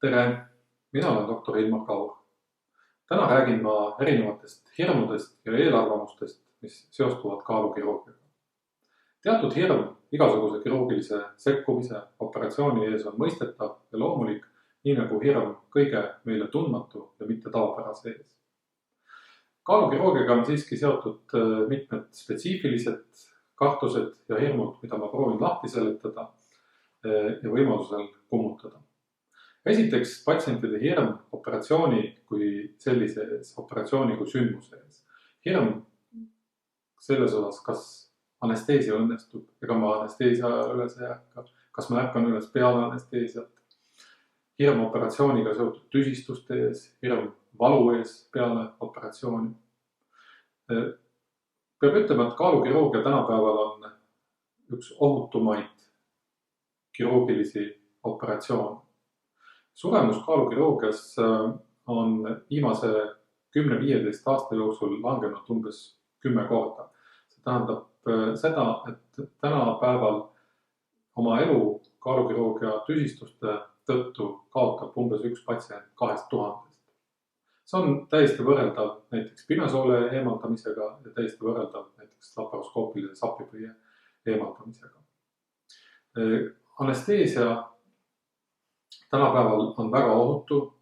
Tere, mina olen doktor Ilmar Kaur. Täna räägin ma erinevatest hirmudest ja eelarvamustest, mis seostuvad kaalukirurgiaga. Teatud hirm igasuguse kirurgilise sekkumise operatsiooni ees on mõistetav ja loomulik, nii nagu hirm kõige meile tundmatu ja mitte tavapärase ees. Kaalukirurgiaga on siiski seotud mitmed spetsiifilised kahtlused ja hirmud, mida ma proovin lahti seletada ja võimalusel kummutada. Esiteks patsientide hirm operatsiooni kui sellise ees, operatsiooni kui sündmuse ees. Hirm selles osas, kas anesteesia õnnestub, ega ma anesteesia üles ei ärka, kas ma ärkan üles peale anesteesiat. Hirm operatsiooniga seotud tüsistuste ees, hirm valu ees peale operatsiooni. Peab ütlema, et kaalukirurgia tänapäeval on üks ohutumaid kirurgilisi operatsioone. Suremus kaalukirurgias on viimase 10-15 aasta jooksul langenud umbes 10 korda. See tähendab seda, et tänapäeval oma elu kaalukirurgia tüsistuste tõttu kaotab umbes üks patsient 2000. See on täiesti võrreldav näiteks pimesoole eemaldamisega ja täiesti võrreldav näiteks laparoskoopilise sapipõie eemaldamisega. Anesteesia tänapäeval on väga ohutu.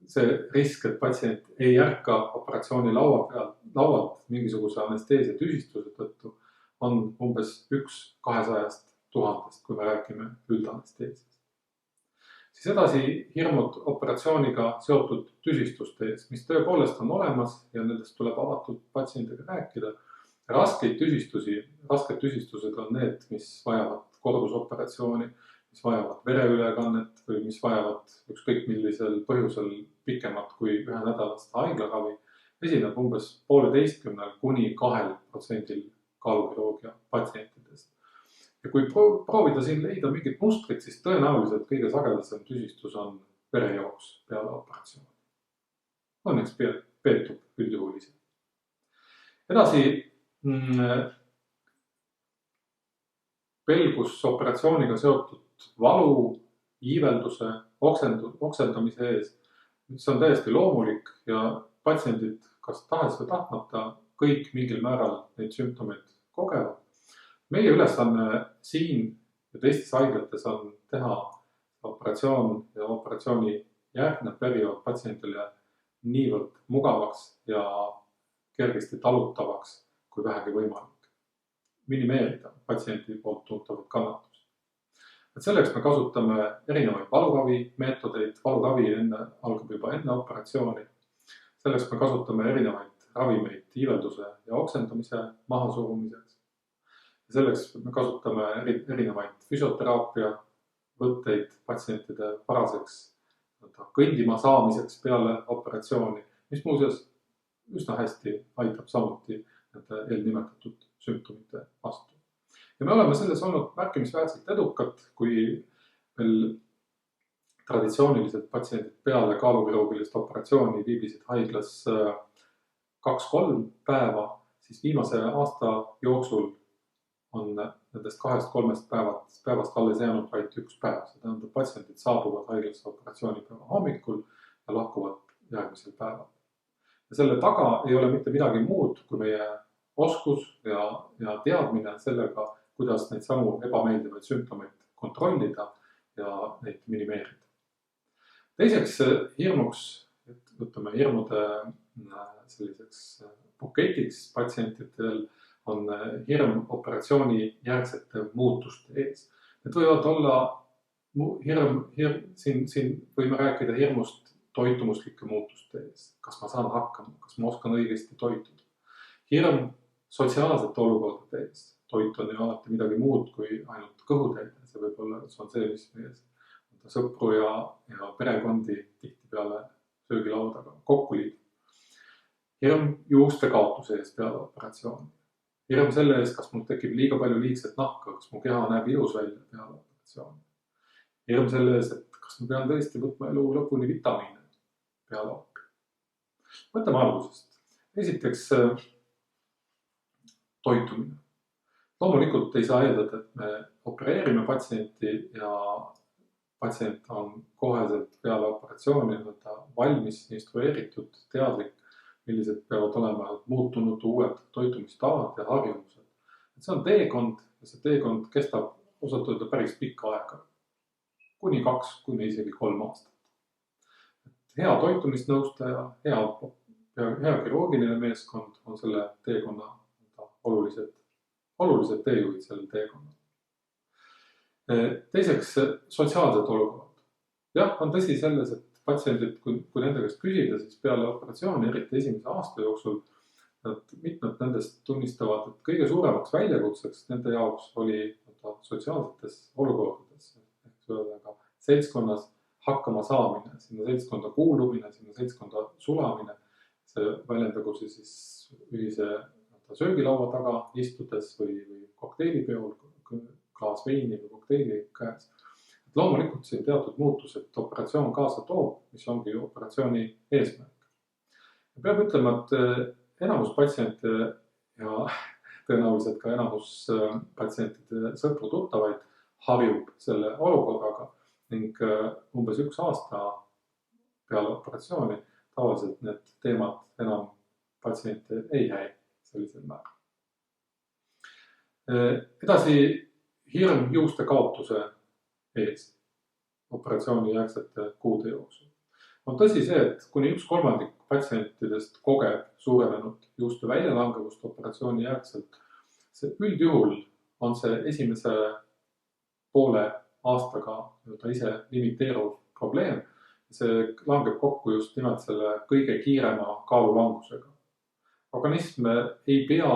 See risk, et patsient ei ärka operatsiooni laualt mingisuguse anesteesia tüsistuse tõttu, on umbes 1-200 000, kui me räägime üldanesteesiast. Siis edasi hirmud operatsiooniga seotud tüsistuste ees, mis tõepoolest on olemas ja nendest tuleb avatud patsiendiga rääkida. Rasked tüsistused on need, mis vajavad kordusoperatsiooni, mis vajavad vereülekannet või mis vajavad ükskõik millisel põhjusel pikemat kui 1 nädalast haiglaravi, esineb umbes 1,5–2% kaalukirurgia patsientidest. Ja kui proovida siin leida mingit mustrit, siis tõenäoliselt kõige sagedasem tüsistus on verejooks peale operatsiooni. Õnneks peetub üldjuhul ise. Edasi pelgus operatsiooniga seotud valu, iivelduse, oksendamise ees, mis on täiesti loomulik ja patsiendid kas tahes või tahtmata kõik mingil määral neid sümptomeid kogevad. Meie ülesanne siin ja teistes haiglates on teha operatsioon ja operatsiooni järgne periood patsientile niivõrd mugavaks ja kergesti talutavaks kui vähegi võimalik. Minimeerida patsiendi poolt tuntavat kannatust. Selleks me kasutame erinevaid valuravi meetodeid. Valuravi algab juba enne operatsiooni. Selleks me kasutame erinevaid ravimeid iivelduse ja oksendamise mahasurumiseks. Selleks me kasutame erinevaid füsioteraapia võtteid patsientide paraseks kõndima saamiseks peale operatsiooni, mis muuseas üsna hästi aitab samuti nende eelnimetatud sümptomite vastu. Ja me oleme selles olnud märkimisväärselt edukad, kui veel traditsiooniliselt patsiendid peale kaalukirurgilist operatsiooni viibisid haiglas 2-3 päeva, siis viimase aasta jooksul on nendest 2-3 päevast alles jäänud vaid 1 päev. See tähendab, patsiendid saabuvad haiglasse operatsioonipäeva hommikul ja lahkuvad järgmisel päeval. Ja selle taga ei ole mitte midagi muud kui meie oskus ja teadmine sellega, kuidas neid samu ebameeldivaid sümptomeid kontrollida ja neid minimeerida. Teiseks hirmuks, võtame hirmude selliseks buketiks patsientidel, on hirm operatsiooni järgsete muutuste ees. Need võivad olla siin võime rääkida hirmust toitumuslike muutuste ees. Kas ma saan hakkama, kas ma oskan õigesti toituda? Hirm sotsiaalsete olukordade ees. Toit on ju alati midagi muud kui ainult kõhutäide. See võib olla, see on see, mis meie sõpru ja perekondi tihtipeale söögilaudaga kokku liidab. Hirm juuste kaotuse ees peale operatsiooni. Hirm selle ees, kas mul tekib liiga palju liigset nahka, kas mu keha näeb ilus välja peale operatsiooni. Hirm selle ees, et kas ma pean tõesti võtma elu lõpuni vitamiine peale oppi. Võtame algusest. Esiteks toitumine. Loomulikult ei saa eeldada, et me opereerime patsienti ja patsient on koheselt peale operatsiooni valmis, instrueeritud, teadlik, millised peavad olema muutunud uued toitumistavad ja harjumused. See on teekond ja see teekond kestab osalt öelda päris pikka aega. Kuni 2, kuni isegi 3 aastat. Hea toitumisnõustaja, hea kirurgiline meeskond on selle teekonna olulised teejuhid sellel teekonnal. Teiseks, sotsiaalsed olukorrad. Jah, on tõsi selles, et patsiendid, kui nende käest küsida, siis peale operatsiooni, eriti esimese aasta jooksul, mitmed nendest tunnistavad, et kõige suuremaks väljakutseks nende jaoks oli sotsiaalsetes olukordades, seltskonnas hakkama saamine, sinna seltskonda kuulumine, sinna seltskonda sulamine. See väljendagu siis ühise söögilaua taga istudes või kokteilipeol, klaas veini või kokteili käes. Loomulikult siin teatud muutused operatsioon kaasa toob, mis ongi operatsiooni eesmärk. Peab ütlema, et enamus patsiente ja tõenäoliselt ka enamus patsientide sõpru tuttavaid harjub selle olukorraga ning umbes 1 aasta peale operatsiooni tavaliselt need teemad enam patsiente ei häiri sellisel määral. Edasi hirm juuste kaotuse ees operatsiooni järgsete kuude jooksul. On tõsi see, et kuni 1/3 patsientidest kogeb suurenenud juuste väljalangevust operatsiooni järgselt. See üldjuhul on see esimese poole aastaga ise limiteeruv probleem. See langeb kokku just nimelt selle kõige kiirema kaalulangusega. Organism ei pea,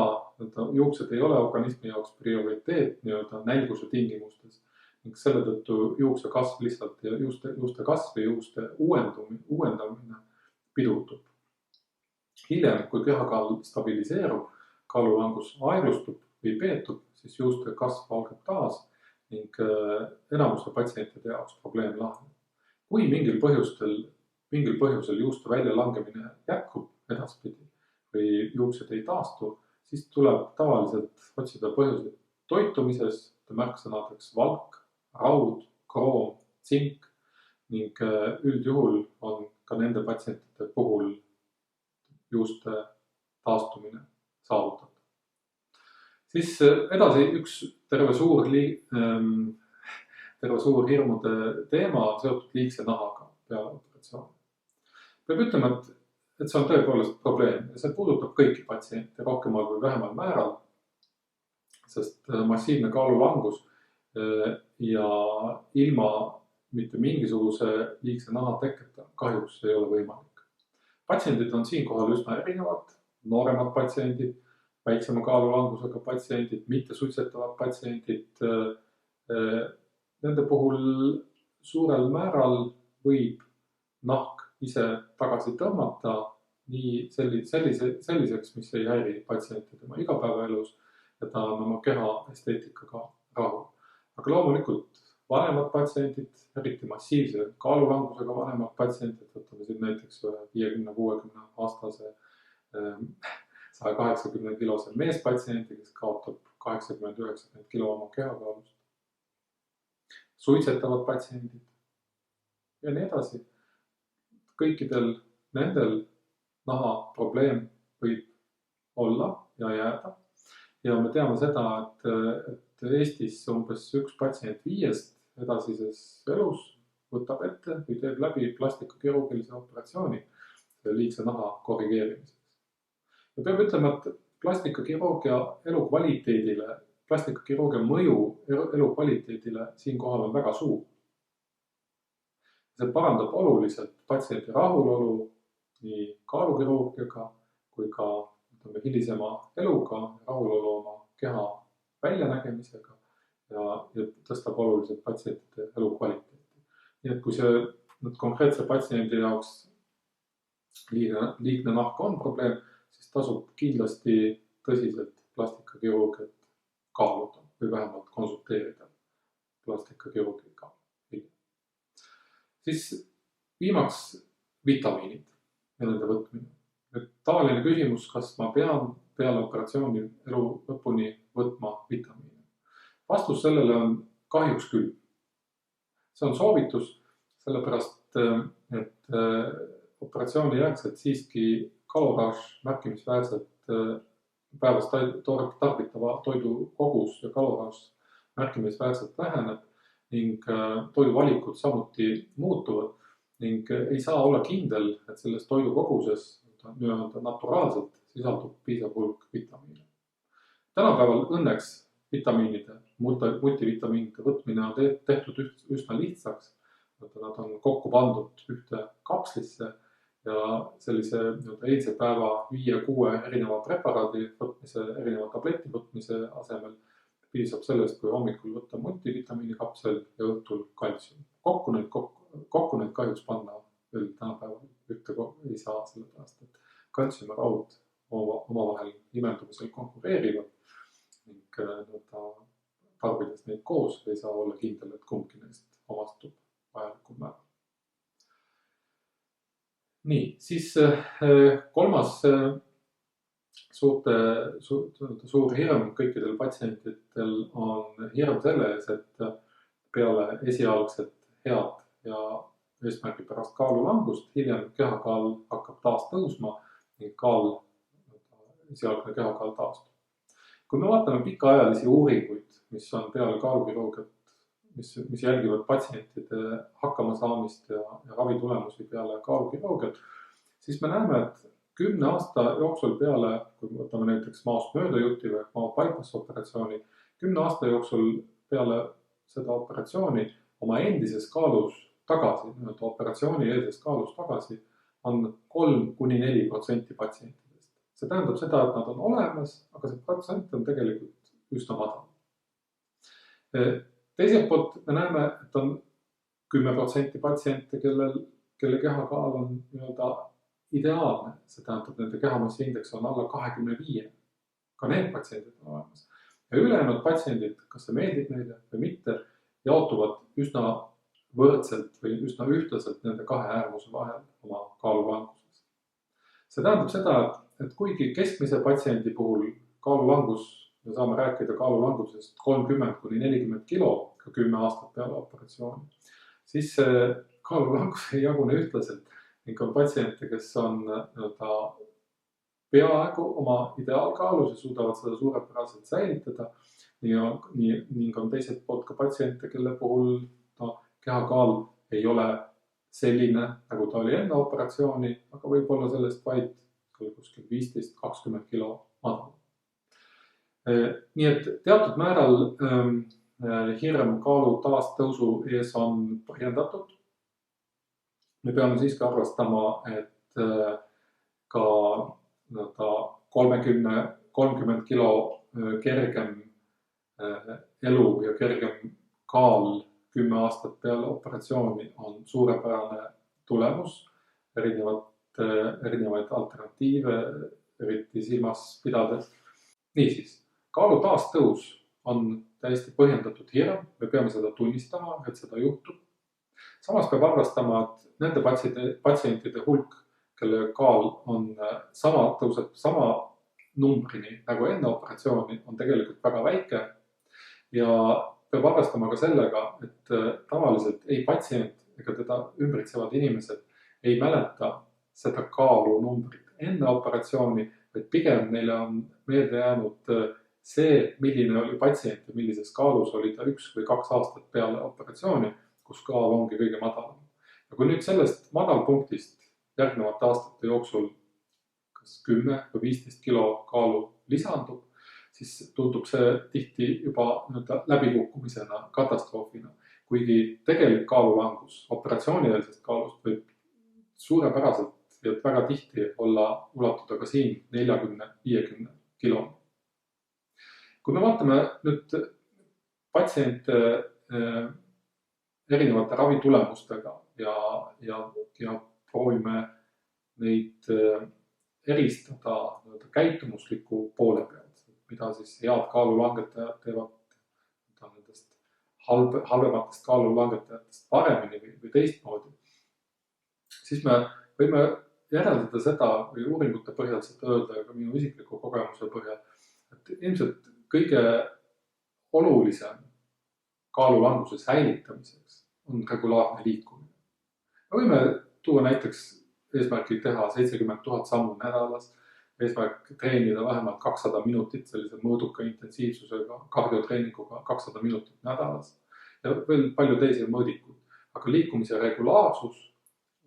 juuksed ei ole organismi jaoks prioriteet nälguse tingimustes ning selle tõttu juukse kasv lihtsalt ja juuste kasv ja juuste uuendamine pidurdub. Hiljem, kui kehakaal stabiliseerub, kaalulangus aeglustub või peetub, siis juuste kasv algab taas ning enamuse patsientide jaoks probleem laheneb. Kui mingil põhjusel juuste väljalangemine jätkub edaspidi või juuksed ei taastu, siis tuleb tavaliselt otsida põhjuseid toitumises, märksõnadeks valk, raud, kroom, tsink ning üldjuhul on ka nende patsientide puhul juuste taastumine saavutatud. Siis edasi üks terve suur hirmude teema on seotud liigse nahaga peale operatsiooni. Peab ütlema, et see on tõepoolest probleem ja see puudutab kõiki patsiente rohkemal või vähemal määral, sest massiivne kaalulangus ja ilma mitte mingisuguse liigse naha tekketa kahjuks ei ole võimalik. Patsiendid on siinkohal üsna erinevad, nooremad patsiendid, väiksema kaalulangusega patsiendid, mitte suitsetavad patsiendid. Nende puhul suurel määral võib nahk ise tagasi tõmmata nii selliseks, mis ei häiri patsienti tema igapäevaelus ja ta on oma keha esteetikaga rahul. Aga loomulikult vanemad patsiendid, eriti massiivse kaalulangusega vanemad patsiendid, võtame siin näiteks 50-60 aastase 180 kilose meespatsiendi, kes kaotab 80-90 kilo oma kehakaalust. Suitsetavad patsiendid ja nii edasi. Kõikidel nendel naha probleem võib olla ja jääda. Ja me teame seda, et Eestis umbes 1 patsient 5 edasises elus võtab ette või teeb läbi plastikakirurgilise operatsiooni liigse naha korrigeerimiseks. Ja peab ütlema, et plastikakirurgia elukvaliteedile, plastikakirurgia mõju elukvaliteedile siinkohal on väga suur. See parandab oluliselt patsiendi rahulolu nii kaalukirurgiaga kui ka hilisema eluga, rahulolu oma keha väljanägemisega ja tõstab oluliselt patsientide elukvaliteeti. Nii et kui see konkreetse patsiendi jaoks liigne nahk on probleem, siis tasub kindlasti tõsiselt plastikakirurgiat kaaluda või vähemalt konsulteerida plastikakirurgiga. Siis viimaks vitamiinid ja nende võtmine. Tavaline küsimus, kas ma pean peale operatsiooni elu lõpuni võtma vitamiine? Vastus sellele on kahjuks küll. See on soovitus, sellepärast et operatsiooni järgselt siiski kaloraaž märkimisväärselt päevas tarbitava toidu kogus ja kaloraaž märkimisväärselt väheneb ning toiduvalikud samuti muutuvad ning ei saa olla kindel, et selles toidu koguses nii-öelda naturaalselt sisaldub piisav hulk vitamiine. Tänapäeval õnneks vitamiinide, multivitamiinide võtmine on tehtud üsna lihtsaks. Nad on kokku pandud ühte kapslisse ja sellise eilse päeva 5-6 erineva preparaadi võtmise, erineva tableti võtmise asemel piisab sellest, kui hommikul võtta multivitamiini kapsel ja õhtul kaltsium. Kokku neid kahjuks panna veel tänapäeval ühte ei saa, sellepärast, et kaltsium ja raud omavahel imendumisel konkureerivad ning tarbides neid koos ei saa olla kindel, et kumbki neist omastub vajalikul määral. Nii, siis kolmas suur hirm kõikidel patsientidel on hirm selle ees, et peale esialgset head ja eesmärgipärast kaalulangust hiljem kehakaal hakkab taas tõusma ning esialgne kehakaal taastub. Kui me vaatame pikaajalisi uuringuid, mis on peale kaalukirurgiat, mis jälgivad patsientide hakkamasaamist ja ravitulemusi peale kaalukirurgiat, siis me näeme, et 10 aasta jooksul peale, kui me võtame näiteks maost möödajuti või mao bypass operatsiooni, 10 aasta jooksul peale seda operatsiooni oma endises kaalus tagasi, operatsiooni eelses kaalus tagasi, on 3-4% patsientidest. See tähendab seda, et nad on olemas, aga see protsent on tegelikult üsna madal. Teiselt poolt me näeme, et on 10% patsiente, kelle kehakaal on ideaalne. See tähendab, nende kehamassiindeks on alla 25. Ka need patsiendid on olemas. Ja ülejäänud patsiendid, kas see meeldib neile või mitte, jaotuvad üsna võrdselt või üsna ühtlaselt nende kahe äärmuse vahel oma kaalulanguses. See tähendab seda, et kuigi keskmise patsiendi puhul kaalulangus, me saame rääkida kaalulangusest 30-40 kilo ka 10 aastat peale operatsiooni, siis see kaalulangus ei jagune ühtlaselt ning on patsiente, kes on peaaegu oma ideaalkaalus ja suudavad seda suurepäraselt säilitada. Ning on teiselt poolt ka patsiente, kelle puhul kehakaal ei ole selline, nagu ta oli enne operatsiooni, aga võib olla sellest vaid kuskil 15-20 kilo madal. Nii et teatud määral hirm kaalu taastõusu ees on põhjendatud. Me peame siiski arvestama, et ka 30 kilo kergem elu ja kergem kaal 10 aastat peale operatsiooni on suurepärane tulemus, erinevaid alternatiive eriti silmas pidades. Niisiis, kaalu taastõus on täiesti põhjendatud hirm, me peame seda tunnistama, et seda juhtub. Samas peab arvestama, et nende patsientide hulk, kelle kaal on tõuseb sama numbrini nagu enne operatsiooni, on tegelikult väga väike ja peab arvestama ka sellega, et tavaliselt ei patsient ega teda ümbritsevad inimesed ei mäleta seda kaalu numbrit enne operatsiooni, vaid pigem neile on meelde jäänud see, milline oli patsient ja millises kaalus oli ta 1 või 2 aastat peale operatsiooni, kus kaal ongi kõige madalam. Ja kui nüüd sellest madalpunktist järgnevate aastate jooksul kas 10 või 15 kilo kaalu lisandub, siis tundub see tihti juba läbikukkumisena, katastroofina. Kuigi tegelik kaalulangus operatsioonieelsest kaalust võib suurepäraselt ja väga tihti ulatuda ka siin 40-50 kilo. Kui me vaatame nüüd patsiente erinevate ravitulemustega ja proovime neid eristada käitumusliku poole pealt, mida siis head kaalulangetajad teevad nendest halvematest kaalulangetajatest paremini või teistmoodi, siis me võime järeldada seda või uuringute põhjal seda öelda ja ka minu isikliku kogemuse põhjal, et ilmselt kõige olulisem kaalulanguse säilitamiseks on regulaarne liikumine. Me võime tuua näiteks eesmärgi teha 70 000 sammu nädalas, eesmärk treenida vähemalt 200 minutit sellise mõõduka intensiivsusega, kardiotreeninguga 200 minutit nädalas ja veel palju teisi mõõdikud. Aga liikumise regulaarsus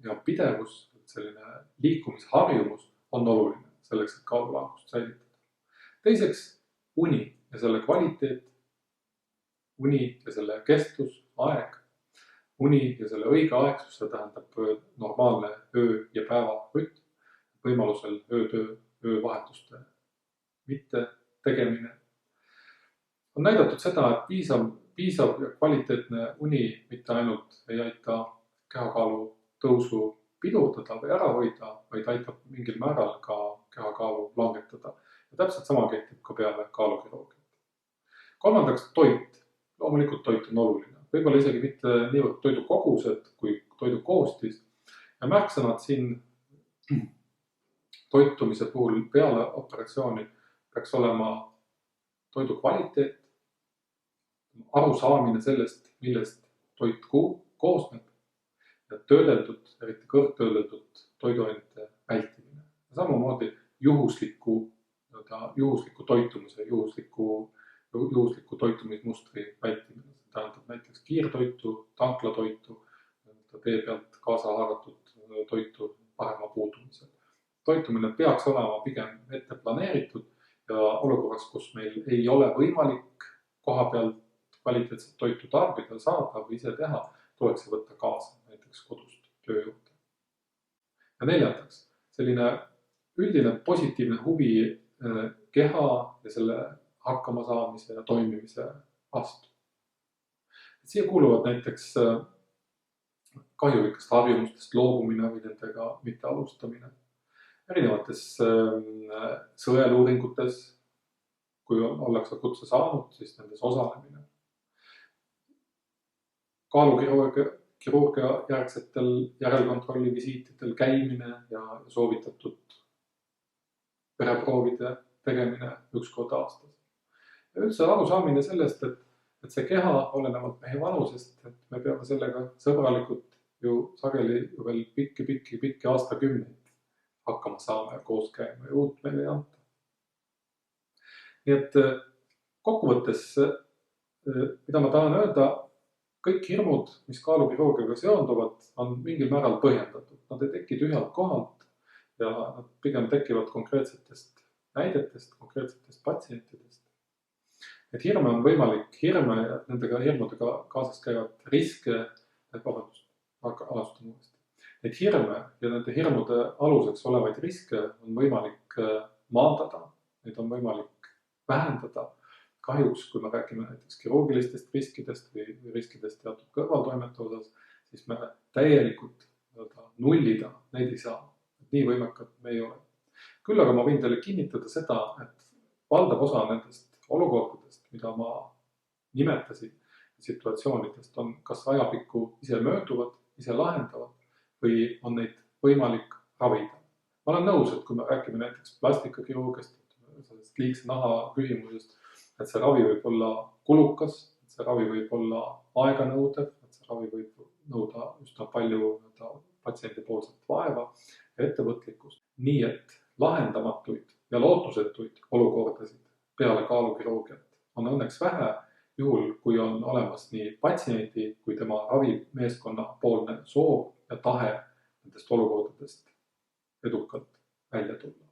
ja pidevus, selline liikumisharjumus on oluline selleks, et kaalulangust säilitada. Teiseks, uni ja selle kvaliteet, uni ja selle kestus, aeg, uni ja selle õige aegsus, see tähendab normaalne öö ja päeva rütm, võimalusel öövahetuste mitte tegemine. On näidatud seda, et piisav ja kvaliteetne uni mitte ainult ei aita kehakaalu tõusu pidurdada või ära hoida, vaid aitab mingil määral ka kehakaalu langetada. Ja täpselt sama kehtib ka peale kaalukirurgiat. Kolmandaks, toit. Loomulikult toit on oluline. Võib-olla isegi mitte niivõrd toidu kogused kui toidu koostis. Ja märksõnad siin toitumise puhul peale operatsiooni peaks olema toidu kvaliteet, arusaamine sellest, millest toit koosneb ja töödeldud, eriti kõrgtöödeldud toiduainete vältimine. Ja samamoodi juhusliku toitumise, juhusliku toitumismustri vältimine. See tähendab näiteks kiirtoitu, tanklatoitu, tee pealt kaasa haaratud toitu parema puudumisel. Toitumine peaks olema pigem ette planeeritud ja olukorras, kus meil ei ole võimalik koha pealt kvaliteetset toitu tarbida, saada või ise teha, tuleks see võtta kaasa näiteks kodust töö juurde. Ja neljandaks, selline üldine positiivne huvi keha ja selle hakkama saamise ja toimimise vastu. Siia kuuluvad näiteks kahjulikest harjumustest loobumine või nendega mitte alustamine. Erinevates sõeluuringutes, kui ollakse kutse saanud, siis nendes osalemine. Kaalukirurgia järgsetel järelkontrolli visiitidel käimine ja soovitatud vereproovide tegemine 1 kord aastas. Ja üldse arusaamine sellest, et see keha olenevalt mehe vanusest, et me peame sellega sõbralikult ju sageli veel pikki aastakümneid hakkama saama ja koos käima ja uut meile ei anta. Nii et kokkuvõttes, mida ma tahan öelda, kõik hirmud, mis kaalukirurgiaga seonduvad, on mingil määral põhjendatud. Nad ei teki tühjalt kohalt ja nad pigem tekivad konkreetsetest näidetest, konkreetsetest patsientidest. Et hirme on võimalik, nendega hirmudega kaasas käivad riske, Neid hirme ja nende hirmude aluseks olevaid riske on võimalik maandada, neid on võimalik vähendada. Kahjuks, kui me räägime näiteks kirurgilistest riskidest või riskidest teatud kõrvaltoimete osas, siis me täielikult nullida neid ei saa. Nii võimekad me ei ole. Küll aga ma võin teile kinnitada seda, et valdav osa nendest olukordadest, mida ma nimetasin, situatsioonidest on kas ajapikku ise mööduvad, ise lahendavad või on neid võimalik ravida. Ma olen nõus, et kui me räägime näiteks plastikakirurgiast, sellest liigse naha küsimusest, et see ravi võib olla kulukas, et see ravi võib olla aeganõudev, et see ravi võib nõuda üsna palju patsiendi poolset vaeva ja ettevõtlikkust. Nii et lahendamatuid ja lootusetuid olukordasid peale kaalukirurgiat on õnneks vähe, juhul kui on olemas nii patsiendi kui tema ravimeeskonna poolne soov ja tahe nendest olukordadest edukalt välja tulla.